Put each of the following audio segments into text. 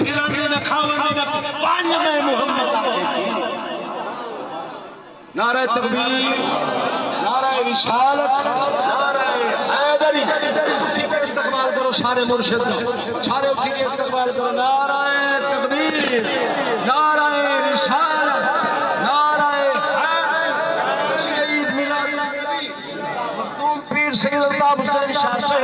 پھرن دے نہ کھاون دے نہ پانی میں محمد آکے تھی نعرہ تکبیر نعرہ رسالت نعرہ حیدری اٹھی کے استقبال کرو سارے مرشد سارے اٹھی کے استقبال کرو نعرہ تکبیر نعرہ رسالت نعرہ حیدری سید میلاد مختوم پیر سید الطاف حسین شاہ سے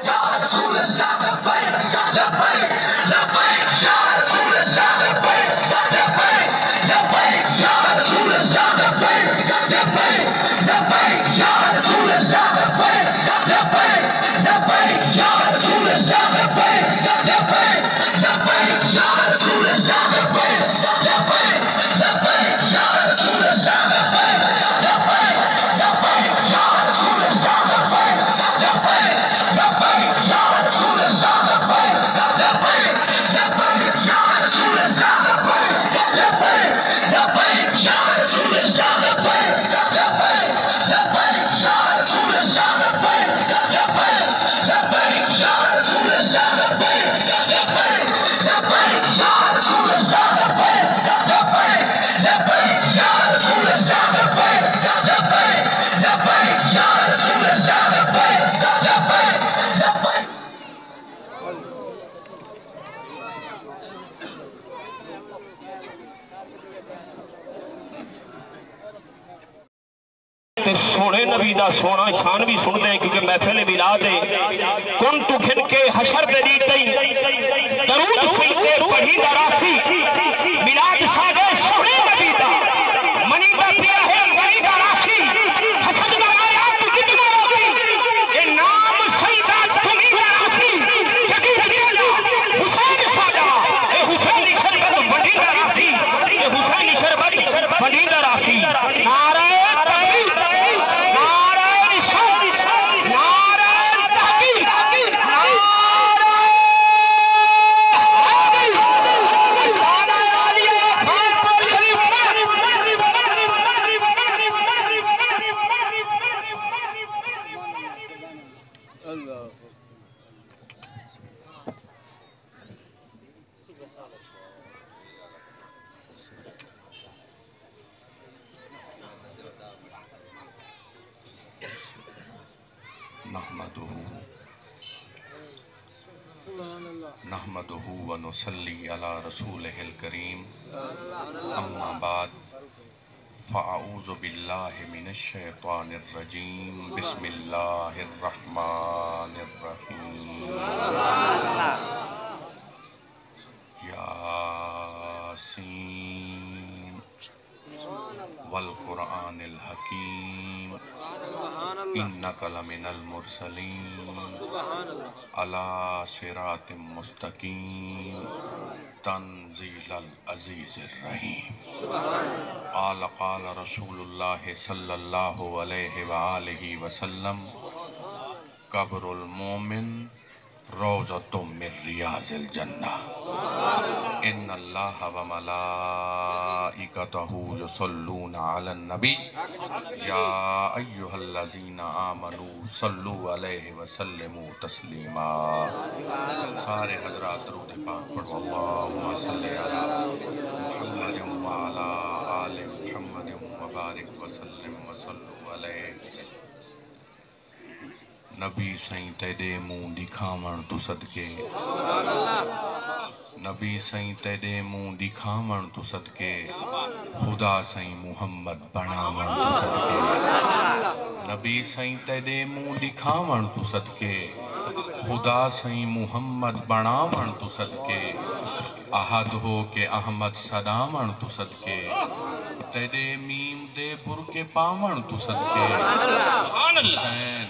یا رسول اللہ لبیک لبیک لبیک یا رسول اللہ لبیک لبیک لبیک یا رسول اللہ لبیک لبیک لبیک یا رسول اللہ لبیک لبیک لبیک یا رسول اللہ لبیک لبیک لبیک یا رسول اللہ لبیک لبیک لبیک یا رسول اللہ لبیک لبیک لبیک یا رسول اللہ لبیک لبیک لبیک یا رسول اللہ لبیک لبیک لبیک یا رسول اللہ لبیک لبیک لبیک یا رسول اللہ لبیک لبیک لبیک یا رسول اللہ لبیک لبیک لبیک یا رسول اللہ لبیک لبیک لبیک یا رسول اللہ لبیک لبیک لبیک یا رسول اللہ لبیک لبیک لبیک یا رسول اللہ لبیک لبیک لبیک سونے نبی دا سونا شان بھی سن دے کیونکہ محفل میلاد ہے کن تو کھن کے حشر دے دیتیں درود سیتے پڑھی دراسی میلاد ساجے سونے نبی دا منی دا پیا ہے منی دراسی حسد دا آیات کتنا روکی اے نام سیدہ تمہیں دراسی جدی پیا حسین ساجا اے حسین شربت بڑی دراسی اے حسین شربت بڑی دراسی نعرہ نحمده ونصلي على رسوله الكريم اما بعد فاعوذ بالله من الشيطان الرجيم بسم الله الرحمن الرحيم ياسين والقرآن الحكيم إنك لمن المرسلين على صراط مستقيم تنزيل العزيز الرحيم قال رسول الله صلى الله عليه وآله وسلم قبر المؤمن روضة من رياض الجنة إن الله وملائكته يصلون على النبي يا أيها الذين آمنوا صلوا عليه وسلموا تسليما سارے حضرات درود پاک پڑھو اللہم صلی علی محمد وعلی آل محمد وبارک وسلم وصلوا علیہ نبی سائیں تیڑے مون دکھاون تو صدقے نبی سائیں تیڑے مون دکھاون تو صدقے خدا سائیں محمد بناون تو صدقے نبی سائیں تیڑے مون دکھاون تو صدقے خدا سائیں محمد بناون تو صدقے احد ہو کے احمد صداون تو صدقے تیڑے میم دے برکے پاون تو صدقے حسین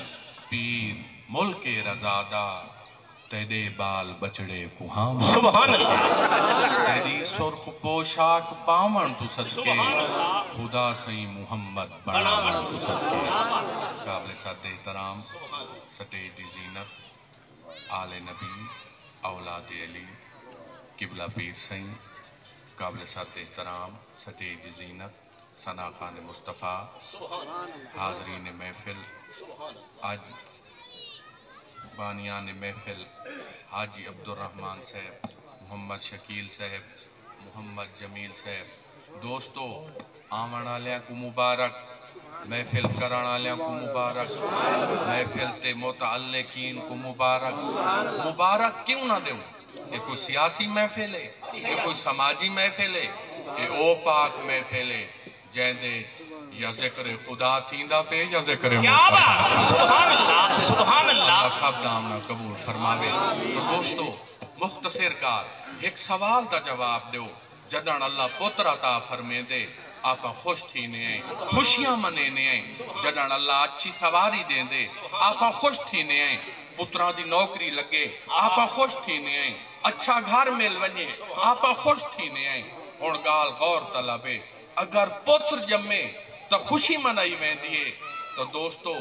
پیر ملک رضادہ تیڑے بال بچڑے کوہاں سبحان اللہ تیڑی سرخ پوشاک پاون تو صدقے خدا سائیں محمد بناون تو صدقے قابل ساتھ احترام سٹیج دی زینت آل نبی اولاد علی قبلہ پیر سائیں قابل ساتھ احترام سٹیج دی زینت ثنا خان مصطفیٰ حاضرین محفل آج بانیان محفل حاجی عبدالرحمن صاحب، محمد شکیل صاحب، محمد جمیل صاحب. دوستو آمن آلیاں کو مبارک، محفل کرن آلیاں کو مبارک، محفل تے متعلقین کو مبارک. مبارک کیوں نہ دوں؟ یہ کوئی سیاسی محفل ہے، یہ کوئی سماجی محفل ہے، یہ او پاک محفل ہے جیندے یا ذکر خدا تھیندا پہ یا ذکر مصطفیٰ. سبحان اللہ، سبحان اللہ. اللہ سب دامنا قبول فرماوے. تو دوستو مختصر کار ایک سوال دا جواب دیو. جدن اللہ پتر عطا فرمے دے آپاں خوش تھینے ہیں، خوشیاں منینے ہیں. جدن اللہ اچھی سواری دیں دے آپاں خوش تھینے ہیں. پتران دی نوکری لگے آپاں خوش تھینے ہیں. اچھا گھر مل ونجے آپاں خوش تھینے ہیں. اور گال غور طلبے اگر پتر جمے تو خوشی منائی ویندی ہے. تو دوستو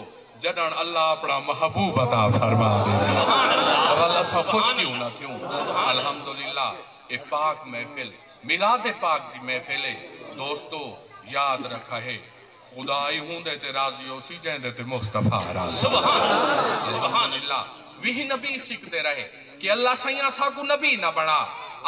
جدن اللہ اپنا محبوب عطا فرما دے اور اللہ سا خوش کیوں نہ تھیوں. الحمدللہ اے پاک محفل میلاد پاک دی محفل ہے. دوستو یاد رکھا ہے خدائی ہوں دے تے راضی ہو سی جائیں دے تے مصطفیٰ راضی. الحمدللہ وہی نبی سکھتے رہے کہ اللہ سیاں سا کو نبی نہ بنا،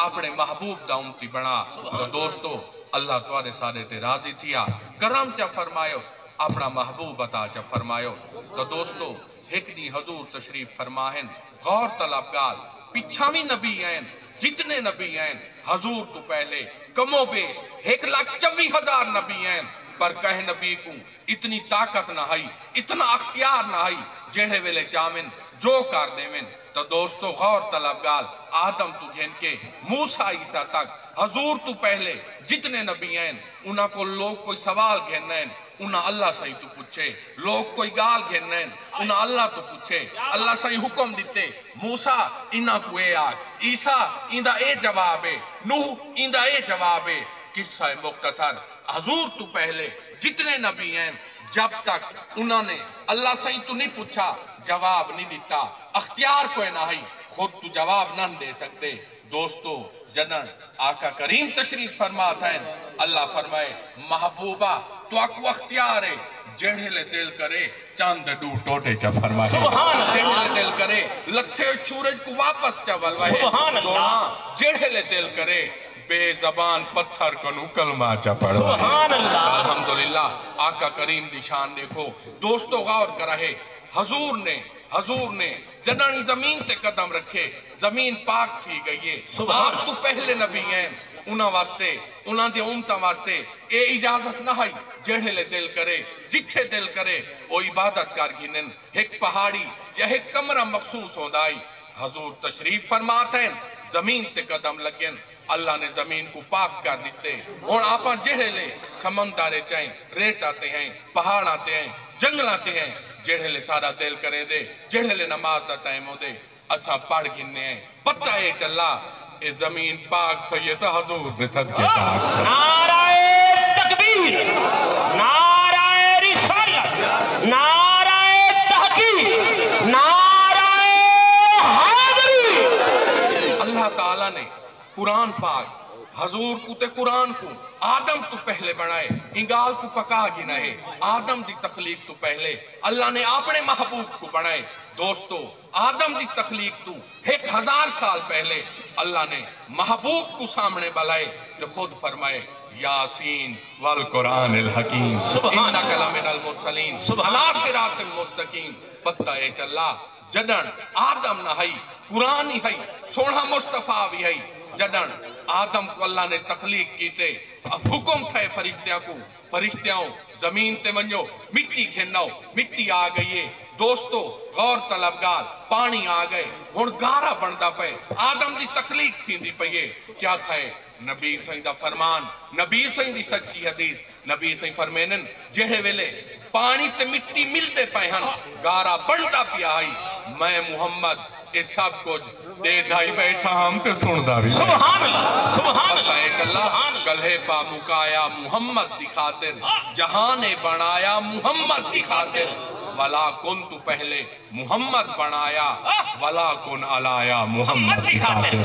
اپنے محبوب دا امتی بنا. تو دوستو اللہ توارے سارے تے راضی تھیا، کرم چا فرمایو، اپنا محبوب عطا چا فرمایو. تو دوستو ایک دی حضور تشریف فرماہن غور طلبگار پچھاوی نبی ہیں جتنے نبی ہیں حضور تو پہلے کم و بیش 1,24,000 نبی ہیں. پر کہہ نبی کو اتنی طاقت نہ ہائی، اتنا اختیار نہ ہائی جہے ویلے چامن جو کر دے من. تو دوستو غور طلبگار آدم تو گھن کے موسیٰ عیسیٰ تک حضور تو پہلے جتنے نبی ہیں انہاں کو لوگ کوئی سوال گھننا ہے انہاں اللہ صحیح تو پوچھے، لوگ کوئی گال گھننا ہے انہاں اللہ تو پوچھے. اللہ صحیح حکم دیتے موسیٰ انہاں کو اے آگ، عیسیٰ اندہ اے جواب ہے، نوح اندہ اے جواب ہے. قصہ مختصر حضور تو پہلے جتنے نبی ہیں جب تک انہوں نے اللہ صحیح تو نہیں پوچھا جواب نہیں دیتا، اختیار کوئی نہ ہی، خود تو جواب نہ دے سکتے. دوستو جنن آقا کریم تشریف فرماتا ہے اللہ فرمائے محبوبہ تو اکو اختیار ہے جڑے لے دل کرے چاند ڈو ٹوٹے چا فرمائے، جڑے لے دل کرے لتھے سورج کو واپس چا ولوائے، جڑے لے دل کرے بے زبان پتھر کنو کلمہ چا پڑھوائے. الحمدللہ آقا کریم دی شان دیکھو. دوستو غور کرے حضور نے جدانی زمین تے قدم رکھے زمین پاک تھی گئی ہے. آپ تو پہلے نبی ہیں انہاں واسطے انہاں دے امتاں واسطے اے اجازت نہ ہائی جڑے لے دل کرے جتھے دل کرے او عبادت کر گھنن. ایک پہاڑی یا ایک کمرہ مخصوص ہوندائی حضور تشریف فرماتے ہیں زمین تے قدم لگن اللہ نے زمین کو پاک کر دیتے. اور آپاں جڑے لے سمندارے چاہیں ریت آتے ہیں پہاڑ آتے ہیں جنگل آتے ہیں جڑے لے سارا دل کریں دے جڑے لے نماز دا ٹائم ہو دے اساں پڑھ گنے ہیں. پتہ اے چلا اے زمین پاک تھا یہ تو حضور دے صدقے پاک تھا. نعرہ تکبیر، نعرہ رسالت، نعرہ تحقیق، نعرہ حیدری. اللہ تعالیٰ نے قرآن پاک حضور کو تے قرآن کو آدم تو پہلے بنائے انگال کو پکا گنائے. آدم دی تخلیق تو پہلے اللہ نے اپنے محبوب کو بنائے. دوستو آدم دی تخلیق تو 1000 سال پہلے اللہ نے محبوب کو سامنے بلائے تو خود فرمائے یاسین والقرآن الحکیم انکا لمن المرسلین علی صراط مستقیم. پتہ اے چلا جدن آدم نہ ہی قرآن ہی سونا مصطفیٰ بھی ہے. جدن آدم کو اللہ نے تخلیق کیتے اب حکم تھے فرشتیاں زمین تے ونجو مٹی گھنو مٹی آ گئی ہے. دوستو غور طلبگار پانی آ گئے ہن گارا بندا پے آدم دی تخلیق تھیندی پئی. کیا تھے نبی سائیں دا فرمان، نبی سائیں دی سچی حدیث. نبی سائیں فرمینن جہے ویلے پانی تے مٹی ملتے پے ہن گارا بندا پیا آئی میں محمد اے سب کچھ دے دائی بیٹھا ہم تے سندہ بھی. سبحان اللہ، سبحان اللہ. گلھے پا مکایا محمد دی خاطر جہانے بنایا محمد دی خاطر. ولا کن تو پہلے محمد بنایا ولا کن علایا محمد کی خاطر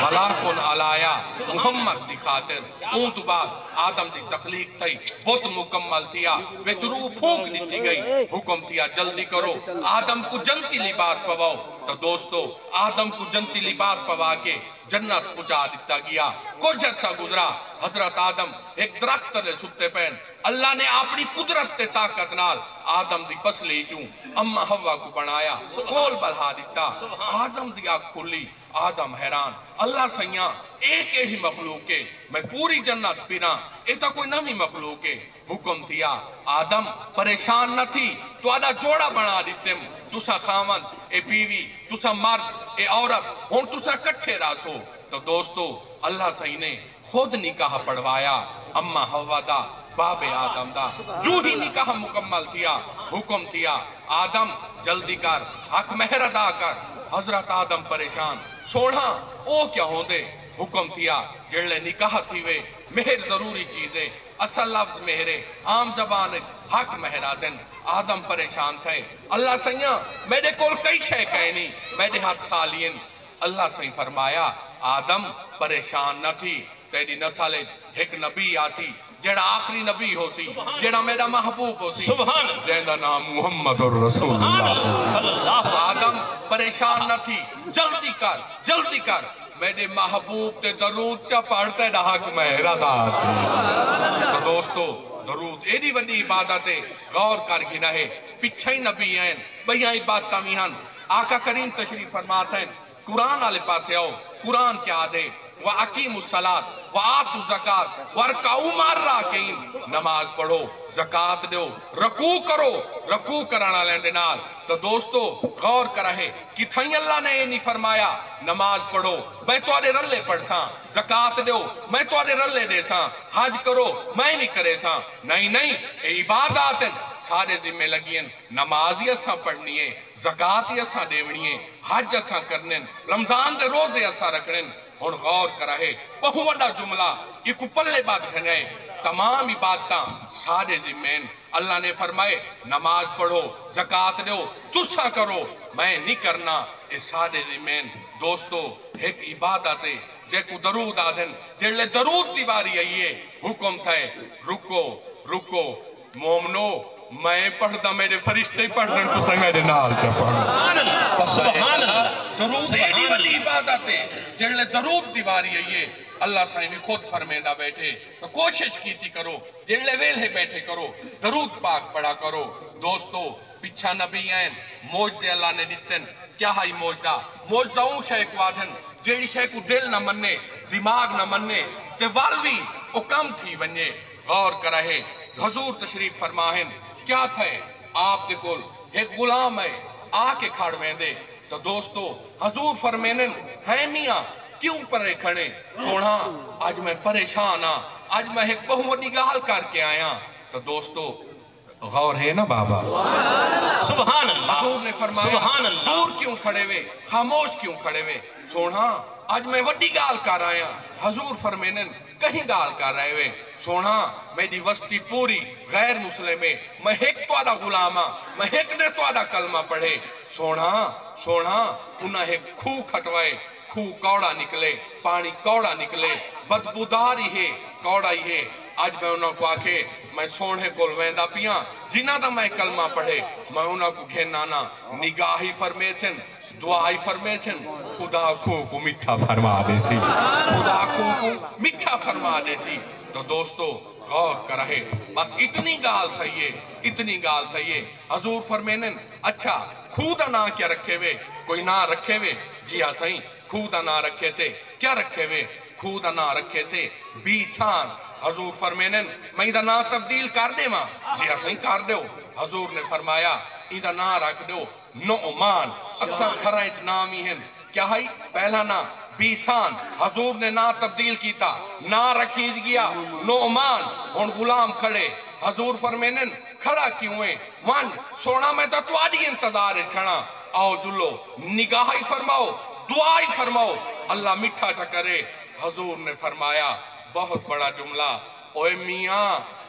ولا کن علایا محمد کی خاطر اون تو بعد آدم دی تخلیق تھی بہت مکمل تھیا ویچ روح پھونک دیتی گئی حکم تھیا جلدی کرو آدم کو جنتی لباس پواؤ تو دوستو آدم کو جنتی لباس پوا کے جنت پہنچا دیتا گیا کچھ عرصہ گزرا حضرت آدم ایک درخت نے ستے پین اللہ نے اپنی قدرت تے طاقت نال آدم دی پسلی کیوں اما ہوا کو بنایا کول بلہا دیتا آدم دی آنکھ کھلی آدم حیران اللہ سیاں ایک ہی مخلوق ہے میں پوری جنت پینا ایتا کوئی نمی مخلوق ہے حکم تھیا آدم پریشان نہ تھی تو آدھا جوڑا بنا دیتم تسا خامن اے بیوی تسا مرد اے عورت ہون تسا کٹھے راسو تو دوستو اللہ صحیح نے خود نکاح پڑھوایا اما ہوا دا باب آدم دا جو ہی نکاح مکمل تھیا حکم تھیا آدم جلدی کر حق مہر ادا کر حضرت آدم پریشان سوڑھا او کیا ہوں دے حکم تھیا جڑلے نکاح تھی وے مہر ضروری چیزیں اصل لفظ مہرے عام زبان حق مہرادن آدم پریشان تھے اللہ سیاں میرے کول کئی شے کہنی میرے ہاتھ خالین اللہ سیاں فرمایا آدم پریشان نہ تھی تیری نسل ایک نبی آسی جیڑا آخری نبی ہو سی جیڑا میرا محبوب ہو سی جیڑا نام محمد رسول اللہ آدم پریشان نہ تھی جلدی کر میرے محبوب تے درود چا پڑھتے نہ حق مہر ادا تھی تو دوستو درود ایڈی وڈی عبادت ہے غور کر گنا ہے پچھے ہی نبی ہیں بھئیاں عبادتہ میہن آقا کریم تشریف فرماتے ہیں قرآن والے پاسے آؤ قرآن کیا دے وَأَقِيمُ الصَّلَاةَ وَآتُوا الزَّكَاةَ وَارْكَعُوا مَعَ الرَّاكِعِينَ نماز پڑھو زکاة دیو رکوع کرو رکوع کرانا لیندے نال تو دوستو غور کرے کتھائیں اللہ نے یہ نہیں فرمایا نماز پڑھو میں تو آدھے رلے پڑھ ساں زکاة دیو میں تو آدھے رلے دے ساں حج کرو میں نہیں کرے ساں نہیں اے عبادات ہیں سارے ذمہ لگی ہیں نمازی اساں پڑھنی ہے زکاة اساں دیونی ہے حج اساں کرنے رمضان دے روزے اساں رکھنے اور غور کرے بہو وڈا جملہ ایک پلے بات کھنے تمام عبادتاں سارے ذمین اللہ نے فرمائے نماز پڑھو زکاة دیو تسا کرو میں نہیں کرنا اس سارے ذمین دوستو ایک عبادت ہے جے کو درود آدھن جڑلے درود دیواری آئیے حکم تھے رکو مومنو میں پڑھتا میرے فرشتے پڑھ رہے تو سہی میرے نال چا پڑھ درود ایڈی وڈی عبادت ہے جڑلے درود دیواری آئیے اللہ صاحب خود فرمیدہ بیٹھے تو کوشش کیتی کرو جڑلے ویلے بیٹھے کرو درود پاک پڑھا کرو دوستو پچھا نبی ہیں موجزے اللہ نے دیتن کیا ہائی موجزہ اون شے کو آدھن جیڑی شے کو دل نہ مننے دماغ نہ مننے تے والوی او کم تھی بننے غور کرے حضور تشریف فرماہن کیا تھے آپ دے کول ایک غلام ہے آ کے کھاڑ ویندے تو دوستو حضور فرمینن ہے میاں کیوں پرے کھڑے سونا آج میں پریشان ہاں آج میں ایک بہت بڑی گال کر کے آیا تو دوستو غور ہے نا بابا سبحان اللہ حضور نے فرمایا سبحان اللہ دور کیوں کھڑے ہوئے خاموش کیوں کھڑے ہوئے سونا آج میں وڈی گال کر آیا حضور فرمینن کہیں گال کر رہے ہوئے سونا میری وسطی پوری غیر مسلم ہے میں ایک تو آدھا غلامہ میں ایک نے تو آدھا کلمہ پڑھے سونا انہاں ایک کھو کھٹوائے کھو کوڑا نکلے پانی کوڑا نکلے بدبودار ہی ہے کوڑا ہی ہے آج میں انہوں کو آکھے میں سونے کو لویندہ پیاں جنہ دا میں کلمہ پڑھے میں انہوں کو گھنانا نگاہی فرمیسن دعائی فرمیسن خدا کو مٹھا فرما دے سی خدا کو مٹھا فرما دے سی تو دوستو غور کرے بس اتنی گال تھئیے حضور فرمینن اچھا خودہ نہ کیا رکھے وے کوئی نہ رکھے وے جی ہاں صحیح خودہ نہ رکھے سے کیا رکھے وے خودہ نہ رکھے سے بیسان حضور فرمینن میں ادھا نہ تبدیل کر دے ماں جی ہاں صحیح کر دے ہو حضور نے فرمایا ادھا نہ رکھ دے ہو نعمان اکثر کھرائچ نامی ہیں کیا ہے پہلا نا بیسان حضور نے نہ تبدیل کیتا نہ رکھیج گیا نعمان ان غلام کھڑے حضور فرمینن کھڑا کیوں ہیں وانج سونا میں تو آڈی انتظار کھڑا آؤ جلو نگاہی فرماؤ دعائی فرماؤ اللہ مٹھا چکرے حضور نے فرمایا بہت بڑا جملہ اوے میاں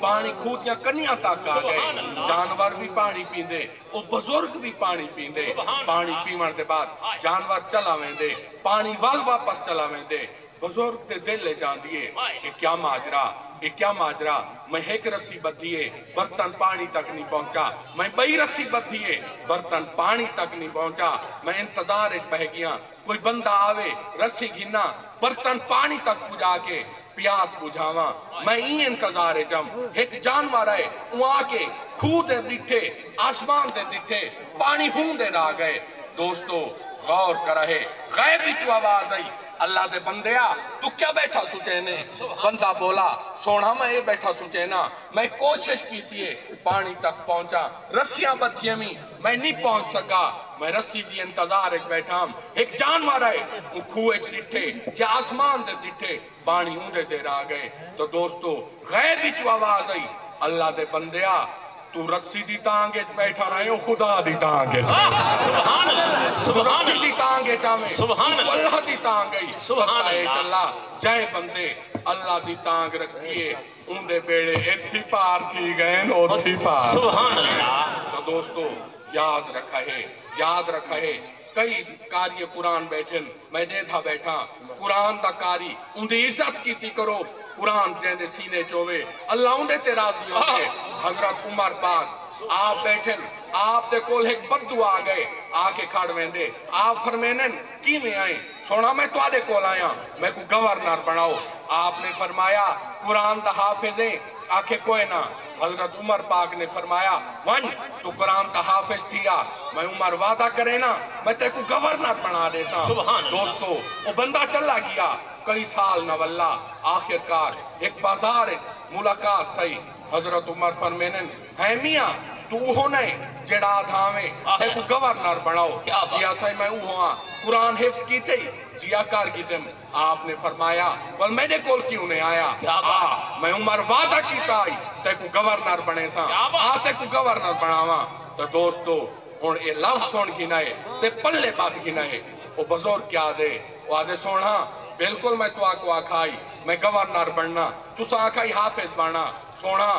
پانی کھوتیاں کنیاں تک آ گئے جانور بھی پانی پیندے او بزرگ بھی پانی پیندے پانی پیمن دے بعد جانور چلا ویندے پانی وال واپس چلا ویندے بزرگ تے دل لے جان دیے کہ کیا ماجرا میں ایک رسی بدھیے برتن پانی تک نہیں پہنچا میں بئی رسی بدھیے برتن پانی تک نہیں پہنچا میں انتظار بہ گیا کوئی بندہ آوے رسی گھنا برتن پانی تک پجا کے پیاس بجھاواں میں این انتظار جم ایک جانور ہے وہاں کے کھو دے ڈٹھے آسمان دے ڈٹھے پانی ہون دے را گئے دوستو غور کرے غیب وچ آواز آئی اللہ دے بندیا تو کیا بیٹھا سوچینے بندہ بولا سونا میں یہ بیٹھا سوچینا میں کوشش کی تھی پانی تک پہنچا رسیاں بدھیے میں نہیں پہنچ سکا میں رسی دی انتظار ایک بیٹھا ایک جانور ہے وہ کھوئے ڈٹھے یا آسمان دے ڈٹھے پانی اندے دے را گئے تو دوستو غیب وچ آواز آئی اللہ دے بندیا تو رسی دی تانگے بیٹھا رہے ہو خدا دی تانگے سبحان اللہ تو رسی دی تانگے چاہمیں سبحان اللہ اللہ دی تانگے سبحان اللہ چلا جائے بندے اللہ دی تانگ رکھیے اندے بیڑے ایتھی پار تھی گئے نو تھی پار سبحان اللہ تو دوستو یاد رکھا ہے کئی کاری قرآن بیٹھن میں دے تھا بیٹھا قرآن دا کاری اندے عزت کی تھی کرو قرآن جیندے سینے چوے اللہ اندے تے راضی ہوئے حضرت عمر پاک آپ بیٹھن آپ دے کول ایک بدو آ گئے آکے کھاڑ ویندے آپ فرمینن کی میں آئیں سونا میں تو آدھے کول آیا میں کو گورنر بناؤ آپ نے فرمایا قرآن دا حافظیں آکے کوئی نہ حضرت عمر پاک نے فرمایا ون تو قرآن دا حافظ تھیا میں عمر وعدہ کرے نا میں تے کو گورنر بنا دیتا دوستو وہ بندہ چلا گیا کئی سال نہ واللہ آخرکار ایک بازار ملاقات تھی حضرت عمر فرمینن ہے میاں تو ہونے جڑا دھاویں ہے کو گورنر بناؤ جیا سائی میں ہوا قرآن حفظ کی تھی جیا کار کی دم آپ نے فرمایا بل میں نے کول کیوں نہیں آیا میں عمر وعدہ کیتا آئی تے کو گورنر بنے سا تے کو گورنر بناواں تو دوستو ہون اے لفظ سن کی نئے تے پلے بات کی نئے وہ بزرگ کیا دے وہ آدھے سونا بالکل میں تو آکو آکھائی میں گورنر بننا تو سا آکھائی حافظ بنا سونا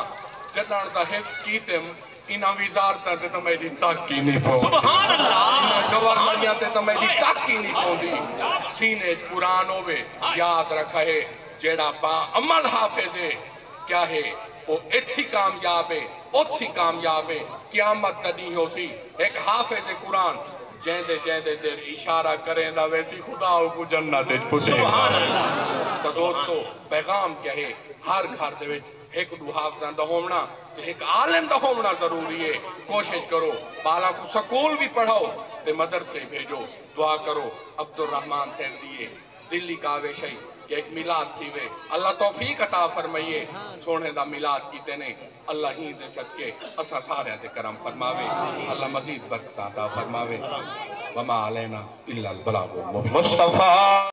جتنا دا حفظ کیتم انہاں وزارتاں تے تو میری تک کی نہیں پہنچ سبحان اللہ انہاں گورنریاں تے تو میری تک کی نہیں پہنچ سینے قرآن ہوئے یاد رکھا ہے جیڑا با عمل حافظ ہے کیا ہے وہ اتھی کامیاب ہے قیامت تدی ہو سی ایک حافظ قرآن جیندے دیر اشارہ کریں دا ویسی خدا کو جنت پوچھے تو دوستو پیغام کیا ہے ہر گھر دے وچ ایک دو حافظان دا ہومنا تے ایک عالم دا ہومنا ضروری ہے کوشش کرو بالا کو سکول بھی پڑھاؤ تے مدرسے بھیجو دعا کرو عبدالرحمن سے دیئے دلی کاوے شئی کہ ایک میلاد تھی وے اللہ توفیق عطا فرمائیے سونے دا میلاد کیتے نے اللہ ہی دے صدقے اسا سارے دے کرم فرماوے اللہ مزید برکت عطا فرماوے وما علینا الا البلاغ المبین مصطفیٰ